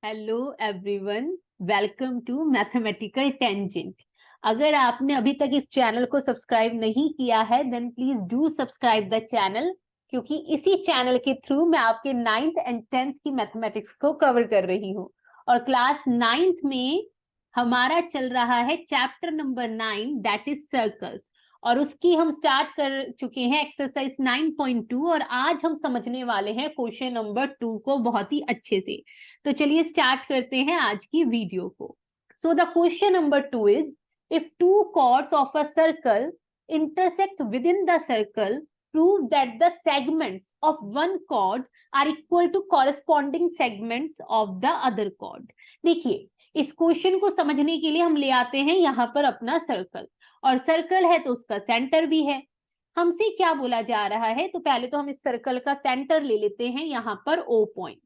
Hello everyone, welcome to mathematical tangent. अगर आपने अभी तक इस चैनल को सब्सक्राइब नहीं किया है then please do subscribe the channel, क्योंकि इसी चैनल के थ्रू मैं आपके 9th एंड 10th की मैथमेटिक्स को कवर कर रही हूँ। और क्लास 9th में हमारा चल रहा है chapter number 9, that is circles. और उसकी हम स्टार्ट कर चुके हैं एक्सरसाइज 9.2 और आज हम समझने वाले हैं क्वेश्चन नंबर 2 को बहुत ही अच्छे से। तो चलिए स्टार्ट करते हैं आज की वीडियो को। So the question number 2 is, if two chords of a circle intersect within the circle, prove that the segments of one chord are equal to corresponding segments of the other chord। देखिए, इस question को समझने के लिए हम ले आते हैं यहाँ पर अपना सर्कल, और सर्कल है तो उसका सेंटर भी है। हमसे क्या बोला जा रहा है, तो पहले तो हम इस सर्कल का सेंटर ले लेते हैं यहाँ पर O पॉइंट।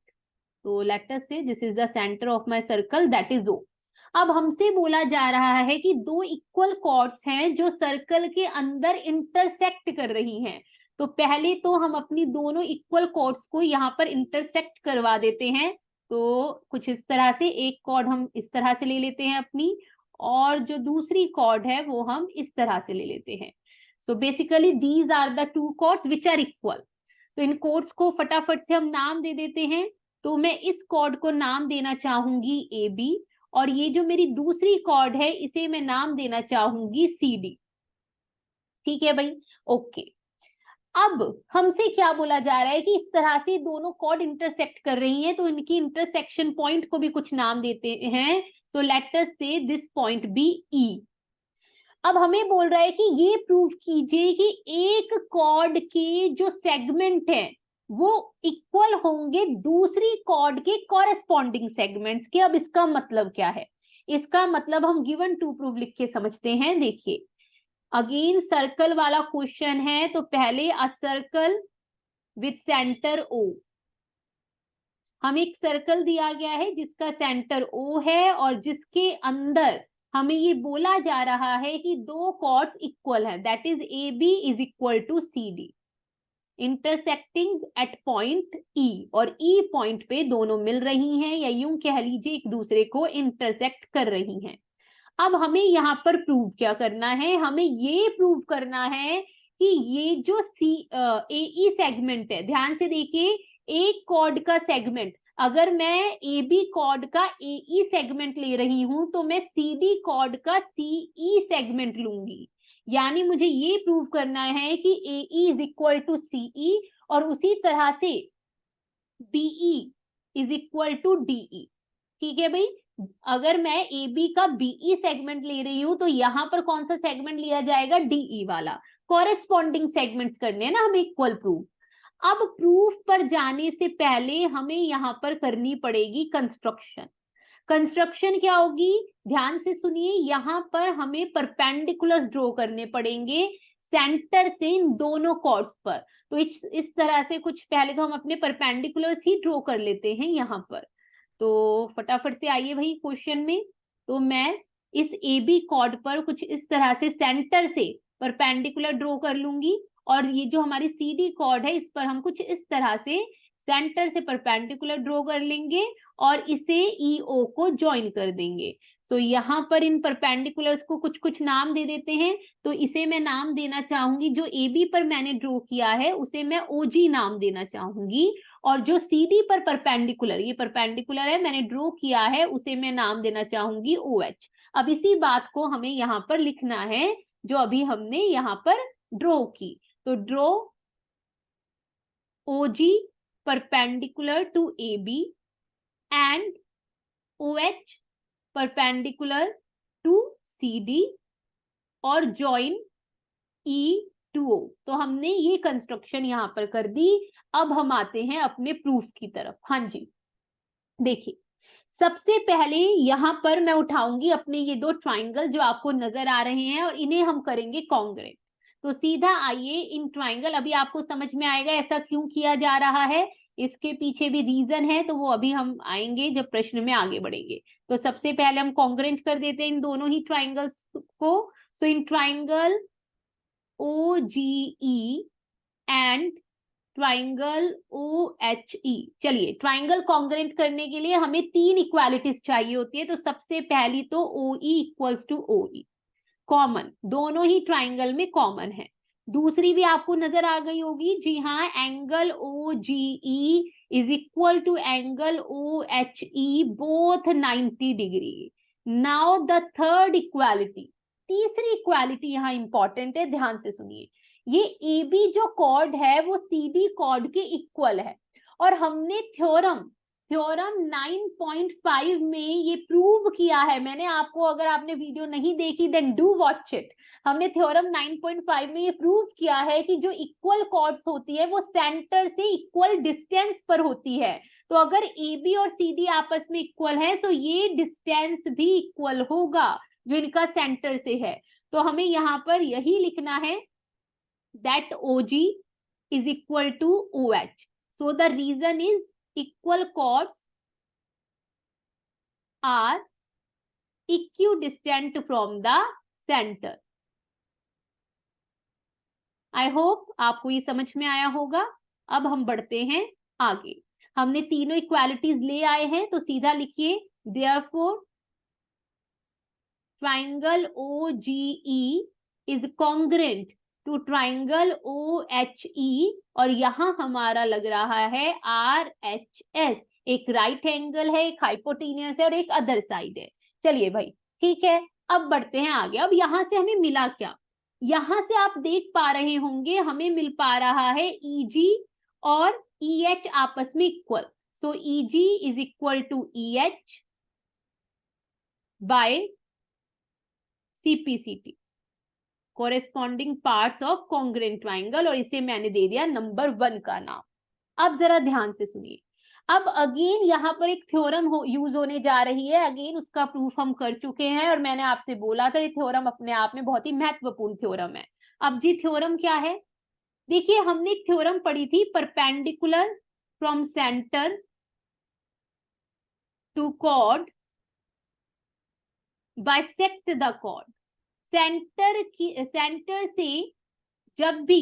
तो लेट अस से this is the centre of my circle, that is O। अब हमसे बोला जा रहा है कि दो इक्वल कॉर्ड्स हैं जो सर्कल के अंदर इंटरसेक्ट कर रही हैं। तो पहले तो हम अपनी दोनों इक्वल कॉर्ड्स को यहाँ पर इंटरसेक्ट करवा देते हैं। तो कुछ इस तरह से एक कॉर्ड हम इस तरह से ले लेते हैं अपनी, और जो दूसरी कॉर्ड है वो हम इस तरह से ले लेते हैं। So basically these are the two chords which are equal. तो इन कॉर्ड्स को फटाफट से हम नाम दे देते हैं। तो मैं इस कॉर्ड को नाम देना चाहूंगी ए बी, और ये जो मेरी दूसरी कॉर्ड है इसे मैं नाम देना चाहूंगी सी डी। ठीक है भाई, ओके। अब हमसे क्या बोला जा रहा है कि इस तरह से दोनों कॉर्ड इंटरसेक्ट कर रही हैं, तो इनकी इंटरसेक्शन पॉइंट को भी कुछ नाम देते हैं। सो लेट अस से दिस पॉइंट बी ई। अब हमें बोल रहा है कि ये प्रूव कीजिए कि एक कॉर्ड के जो सेगमेंट है वो इक्वल होंगे दूसरी कॉर्ड के कॉरेस्पॉन्डिंग सेगमेंट्स के। अब इसका मतलब क्या है? इसका मतलब हम गिवन टू प्रूव लिख के समझते हैं। देखिए, अगेन सर्कल वाला क्वेश्चन है, तो पहले a circle with centre O. हमें एक सर्कल दिया गया है जिसका सेंटर ओ है और जिसके अंदर हमें ये बोला जा रहा है कि दो कॉर्ड्स इक्वल हैं, that is A B is equal to C D, intersecting at point E. और ई पॉइंट पे दोनों मिल रही हैं, या यूं कह लीजिए एक दूसरे को इंटरसेक्ट कर रही हैं। अब हमें यहाँ पर प्रूव क्या करना है? हमें ये प्रूव करना है कि ये जो सी ए ई सेगमेंट है, ध्यान से देखिए, एक कॉर्ड का सेगमेंट, अगर मैं ए बी कॉर्ड का ए ई सेगमेंट ले रही हूं तो मैं सी डी कॉर्ड का सी ई सेगमेंट लूंगी। यानी मुझे ये प्रूव करना है कि A E is equal to C E, और उसी तरह से BE is equal to DE. ठीक है भाई, अगर मैं ए बी का बीई सेगमेंट ले रही हूं तो यहां पर कौन सा सेगमेंट लिया जाएगा? डीई वाला। कॉरेस्पॉन्डिंग सेगमेंट्स करने हैं ना हमें इक्वल प्रूफ। अब प्रूफ पर जाने से पहले हमें यहां पर करनी पड़ेगी कंस्ट्रक्शन। कंस्ट्रक्शन क्या होगी? ध्यान से सुनिए, यहां पर हमें परपेंडिकुलर्स ड्रॉ करने पड़ेंगे सेंटर से इन दोनों कॉर्ड्स पर। तो इस तरह से कुछ पहले तो हम अपने परपेंडिकुलर्स ही ड्रॉ कर लेते हैं यहां पर। तो फटाफट से आइए भाई क्वेश्चन में। तो मैं इस ए बी कॉर्ड पर कुछ इस तरह से सेंटर से परपेंडिकुलर ड्रॉ कर लूंगी, और ये जो हमारी सी डी कॉर्ड है इस पर हम कुछ इस तरह से सेंटर से परपेंडिकुलर ड्रॉ कर लेंगे और इसे ई ओ को ज्वाइन कर देंगे। सो यहाँ पर इन परपेंडिकुलर्स को कुछ कुछ नाम दे देते हैं। तो इसे मैं नाम देना चाहूंगी, जो ए बी पर मैंने ड्रॉ किया है उसे मैं ओ जी नाम देना चाहूंगी, और जो सी डी पर परपेंडिकुलर, ये परपेंडिकुलर है मैंने ड्रॉ किया है, उसे मैं नाम देना चाहूंगी ओ एच। अब इसी बात को हमें यहाँ पर लिखना है जो अभी हमने यहाँ पर ड्रॉ की। तो draw O G perpendicular to AB and OH perpendicular to CD और join E to O। तो हमने ये कंस्ट्रक्शन यहां पर कर दी। अब हम आते हैं अपने प्रूफ की तरफ। हाँ जी, देखिए, सबसे पहले यहां पर मैं उठाऊंगी अपने ये दो ट्राइंगल जो आपको नजर आ रहे हैं, और इन्हें हम करेंगे कॉन्ग्रेंट। तो सीधा आइए इन ट्राइंगल, अभी आपको समझ में आएगा ऐसा क्यों किया जा रहा है, इसके पीछे भी रीजन है, तो वो अभी हम आएंगे जब प्रश्न में आगे बढ़ेंगे। तो सबसे पहले हम कॉन्ग्रेंट कर देते हैं इन दोनों ही ट्राइंगल्स को। So in triangle O G E and triangle OHE। चलिए, ट्राइंगल कॉन्ग्रेंट करने के लिए हमें 3 इक्वालिटीज चाहिए होती है। तो सबसे पहली तो OE equals to OE, common, दोनों ही ट्राइंगल में कॉमन है। दूसरी भी आपको नजर आ गई होगी, जी हाँ, angle OGE is equal to angle OHE, both 90 degree. Now the third equality, तीसरी इक्वालिटी यहाँ इंपॉर्टेंट है, ध्यान से सुनिए। ये AB जो कॉर्ड है वो CD कॉर्ड के इक्वल है, और हमने थ्योरम 9.5 में ये प्रूव किया है। मैंने आपको, अगर आपने वीडियो नहीं देखी देन डू वॉच इट। हमने थ्योरम 9.5 में ये प्रूव किया है कि जो इक्वल कॉर्ड्स होती है वो सेंटर से इक्वल डिस्टेंस पर होती है। तो अगर AB और CD आपस में इक्वल है तो ये डिस्टेंस भी इक्वल होगा जो इनका सेंटर से है। तो हमें यहाँ पर यही लिखना है, that OG is equal to OH. So the reason is equal chords are equidistant from the center. I hope आपको ये समझ में आया होगा। अब हम बढ़ते हैं आगे। हमने तीनों इक्वालिटीज ले आए हैं, तो सीधा लिखिए, therefore triangle OGE is congruent to triangle OHE, और यहां हमारा लग रहा है RHS। एक राइट एंगल है, एक हाइपोटेन्यूस है और एक अदर साइड है। चलिए भाई, ठीक है, अब बढ़ते हैं आगे। अब यहां से हमें मिला क्या? यहां से आप देख पा रहे होंगे हमें मिल पा रहा है EG और EH आपस में इक्वल। So EG is equal to EH by CPCT, corresponding parts of congruent triangle, और इसे मैंने दे दिया नंबर 1 का नाम। अब जरा ध्यान से सुनिए। अब अगेन यहाँ पर एक थ्योरम यूज होने जा रही है। अगेन उसका प्रूफ हम कर चुके हैं, और मैंने आपसे बोला था ये थ्योरम अपने आप में बहुत ही महत्वपूर्ण थ्योरम है। अब जी थ्योरम क्या है? देखिए, हमने एक थ्योरम पढ़ी थी, perpendicular from centre to chord bisect the chord. Centre से जब भी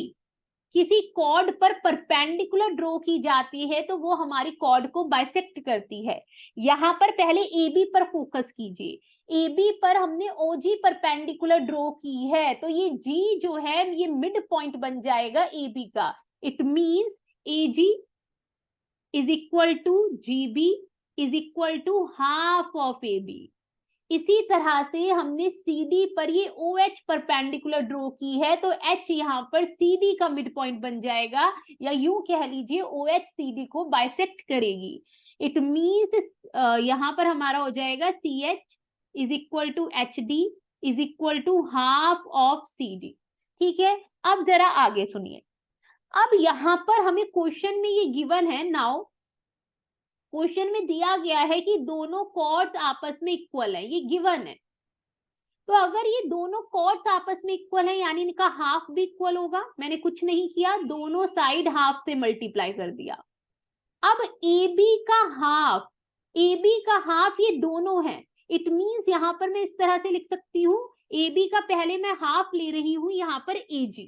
किसी कॉर्ड पर परपेंडिकुलर ड्रॉ की जाती है तो वो हमारी कॉर्ड को बाइसेक्ट करती है। यहां पर पहले AB पर फोकस कीजिए। AB पर हमने OG परपेंडिकुलर ड्रॉ की है, तो ये G जो है ये मिड पॉइंट बन जाएगा AB का। It means AG is equal to GB is equal to half of AB। इसी तरह से हमने CD पर ये OH परपेंडिकुलर ड्रॉ की है, तो H यहाँ पर CD का मिड पॉइंट बन जाएगा, या यूं कह लीजिए OH CD को बाइसेक्ट करेगी। इट मींस यहाँ पर हमारा हो जाएगा CH is equal to HD is equal to half of CD। ठीक है, अब जरा आगे सुनिए। अब यहाँ पर हमें क्वेश्चन में ये गिवन है, नाउ क्वेश्चन में दिया गया है कि दोनों कॉर्ड्स आपस में इक्वल है, ये गिवन है। तो अगर ये दोनों कॉर्ड्स आपस में इक्वल है यानी इनका हाफ भी इक्वल होगा। मैंने कुछ नहीं किया, दोनों साइड हाफ से मल्टीप्लाई कर दिया। अब AB का हाफ ये दोनों है। इट मींस यहां पर मैं इस तरह से लिख सकती हूँ, AB का पहले मैं हाफ ले रही हूं यहां पर AG,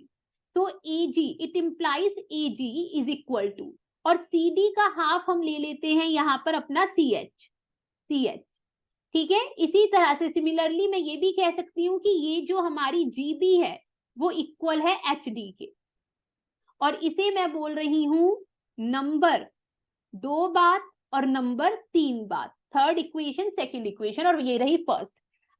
तो AG it implies AG is equal to, और CD का हाफ हम ले लेते हैं यहां पर अपना CH। ठीक है, इसी तरह से सिमिलरली मैं ये भी कह सकती हूँ कि ये जो हमारी GB है वो इक्वल है HD के, और इसे मैं बोल रही हूं नंबर 2 बात और नंबर 3 बात, थर्ड इक्वेशन, सेकंड इक्वेशन, और ये रही फर्स्ट।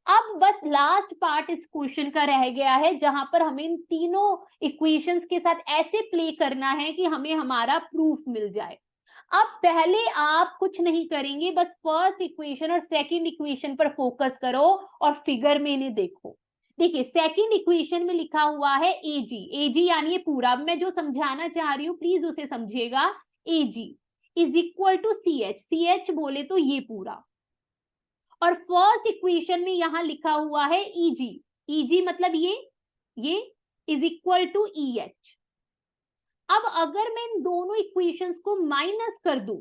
अब बस लास्ट पार्ट इस क्वेश्चन का रह गया है, जहां पर हमें इन तीनों इक्वेशंस के साथ ऐसे प्ले करना है कि हमें हमारा प्रूफ मिल जाए। अब पहले आप कुछ नहीं करेंगे, बस फर्स्ट इक्वेशन और सेकंड इक्वेशन पर फोकस करो और फिगर में इन्हें देखो। देखिए, सेकंड इक्वेशन में लिखा हुआ है AG यानी ये पूरा, मैं जो समझाना चाह रही हूँ प्लीज उसे समझिएगा। AG is equal to CH बोले तो ये पूरा, और फर्स्ट इक्वेशन में यहां लिखा हुआ है EG मतलब ये इज इक्वल टू EH। अब अगर मैं इन दोनों इक्वेशंस को माइनस कर दूं,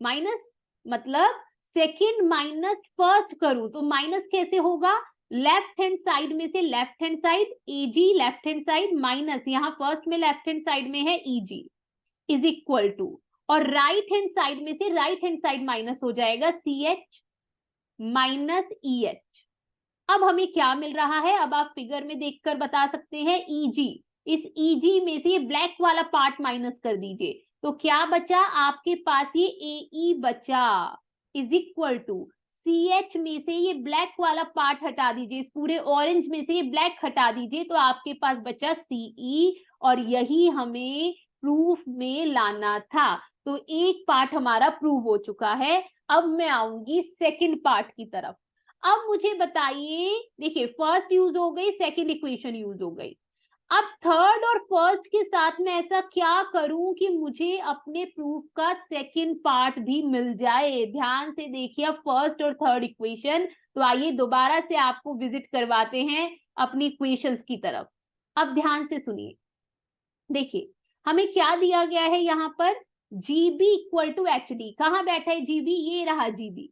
माइनस मतलब सेकंड माइनस फर्स्ट करूं, तो माइनस कैसे होगा? लेफ्ट हैंड साइड में से left hand side AG left hand side minus, यहां फर्स्ट में लेफ्ट हैंड साइड में है EG। इज इक्वल टू, और राइट हैंड साइड में से राइट हैंड साइड माइनस हो जाएगा, CH माइनस EH। अब हमें क्या मिल रहा है, अब आप फिगर में देखकर बता सकते हैं, EG। इस EG में से ये ब्लैक वाला पार्ट माइनस कर दीजिए, तो क्या बचा आपके पास, ये AE बचा, इज इक्वल टू CH में से ये ब्लैक वाला पार्ट हटा दीजिए, इस पूरे ऑरेंज में से ये ब्लैक हटा दीजिए, तो आपके पास बचा CE, और यही हमें प्रूफ में लाना था। तो एक पार्ट हमारा प्रूव हो चुका है। अब मैं आऊंगी सेकंड पार्ट की तरफ। अब मुझे बताइए, देखिए फर्स्ट यूज हो गई, सेकंड इक्वेशन यूज हो गई, अब थर्ड और फर्स्ट के साथ में ऐसा क्या करूं कि मुझे अपने प्रूफ का सेकंड पार्ट भी मिल जाए। ध्यान से देखिए फर्स्ट और थर्ड इक्वेशन। तो आइए दोबारा से आपको विजिट करवाते हैं अपनी इक्वेशंस की तरफ। अब ध्यान से सुनिए, देखिए हमें क्या दिया गया है यहाँ पर, GB इक्वल टू HD। कहाँ बैठा है GB, ये रहा GB,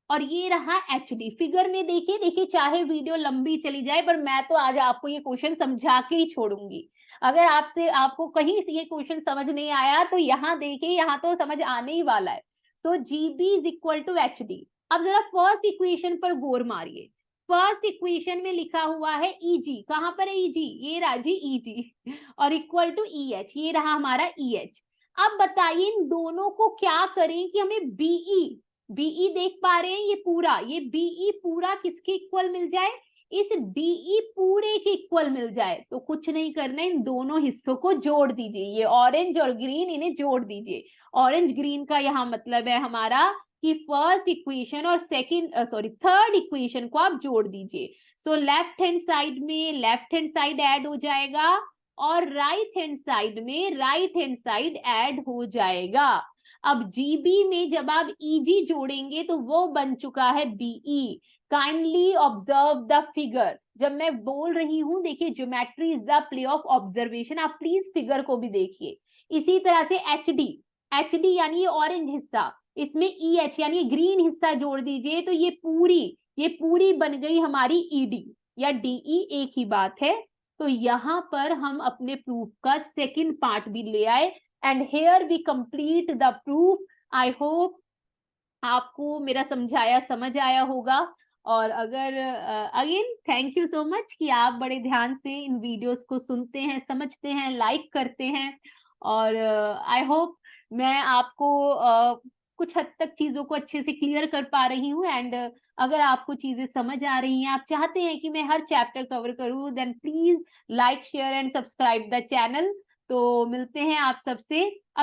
और ये रहा HD। फिगर में देखिए, देखिए चाहे वीडियो लंबी चली जाए, पर मैं तो आज आपको ये क्वेश्चन समझा के ही छोड़ूंगी। अगर आपको कहीं से ये क्वेश्चन समझ नहीं आया तो यहाँ देखिए, यहाँ तो समझ आने ही वाला है। So GB is equal to HD। अब जरा फर्स्ट इक्वेशन पर गौर मारिए। फर्स्ट इक्वेशन में लिखा हुआ है EG, कहां पर है EG, ये रहा जी EG, और इक्वल टू EH, ये रहा हमारा EH। अब बताइए इन दोनों को क्या करें कि हमें BE देख पा रहे हैं, ये BE पूरा किसके इक्वल मिल जाए, इस DE पूरे के इक्वल मिल जाए। तो कुछ नहीं करना, इन दोनों हिस्सों को जोड़ दीजिए, ये ऑरेंज और ग्रीन इन्हें जोड़ दीजिए। ऑरेंज ग्रीन का यहाँ मतलब है हमारा कि फर्स्ट इक्वेशन और थर्ड इक्वेशन को आप जोड़ दीजिए। सो लेफ्ट हैंड साइड में लेफ्ट हैंड साइड ऐड हो जाएगा, और राइट हैंड साइड में राइट हैंड साइड ऐड हो जाएगा। अब GB में जब आप EG जोड़ेंगे तो वो बन चुका है BE। Kindly observe the figure. जब मैं बोल रही हूं, देखिए geometry is the play of observation, आप प्लीज फिगर को भी देखिए। इसी तरह से HD यानी ये ऑरेंज हिस्सा, इसमें EH यानी ग्रीन हिस्सा जोड़ दीजिए, तो ये पूरी बन गई हमारी ED या DE, एक ही बात है। तो यहां पर हम अपने प्रूफ का सेकंड पार्ट भी ले आए, and here we complete the proof. I hope आपको मेरा समझाया समझ आया होगा। और अगर again thank you so much कि आप बड़े ध्यान से इन वीडियोस को सुनते हैं, समझते हैं, लाइक करते हैं। और आई होप मैं आपको कुछ हद तक चीजों को अच्छे से क्लियर कर पा रही हूँ। एंड अगर आपको चीजें समझ आ रही हैं, आप चाहते हैं कि मैं हर चैप्टर कवर करूँ, then please like share and subscribe the channel. तो मिलते हैं आप सबसे